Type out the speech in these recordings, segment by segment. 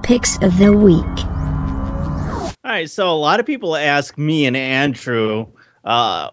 Picks of the week. All right, so a lot of people ask me and Andrew, how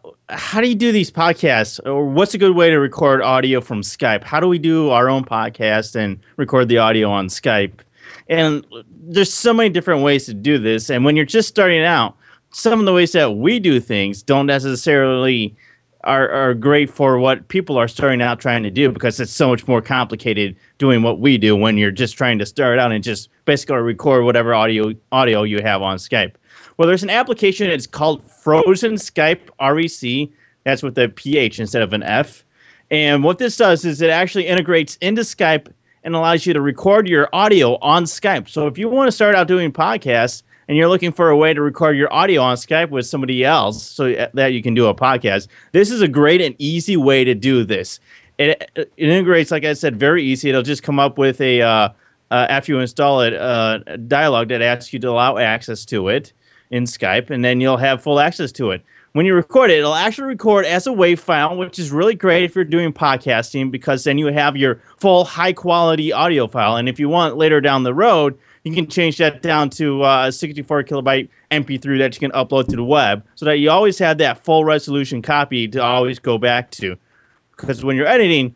do you do these podcasts? Or what's a good way to record audio from Skype? How do we do our own podcast and record the audio on Skype? And there's so many different ways to do this. And when you're just starting out, some of the ways that we do things don't necessarily are great for what people are starting out trying to do, because it's so much more complicated doing what we do when you're just trying to start out and just basically record whatever audio you have on Skype. Well, there's an application. It's called Phrozen Skype REC. That's with a PH instead of an F. And what this does is it actually integrates into Skype and allows you to record your audio on Skype. So if you want to start out doing podcasts and you're looking for a way to record your audio on Skype with somebody else so that you can do a podcast, this is a great and easy way to do this. It integrates, like I said, very easy. It'll just come up with after you install it, a dialog that asks you to allow access to it in Skype, and then you'll have full access to it. When you record it, it'll actually record as a WAV file, which is really great if you're doing podcasting, because then you have your full high-quality audio file. And if you want later down the road, you can change that down to a 64-kilobyte MP3 that you can upload to the web, so that you always have that full-resolution copy to always go back to. Because when you're editing,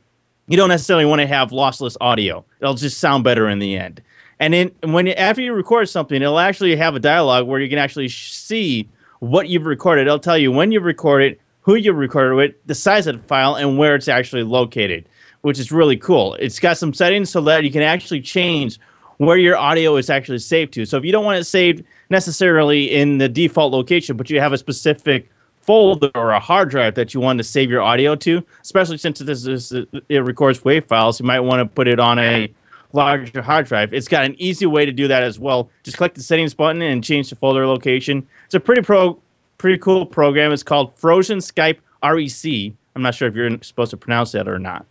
you don't necessarily want to have lossless audio. It'll just sound better in the end. And then after you record something, it'll actually have a dialogue where you can actually see what you've recorded. It'll tell you when you've recorded, who you've recorded with, the size of the file, and where it's actually located, which is really cool. It's got some settings so that you can actually change where your audio is actually saved to. So if you don't want it saved necessarily in the default location, but you have a specific folder or a hard drive that you want to save your audio to, especially since it records WAV files, you might want to put it on a larger hard drive. It's got an easy way to do that as well. Just click the settings button and change the folder location. It's a pretty cool program. It's called Phrozen Skype REC. I'm not sure if you're supposed to pronounce that or not.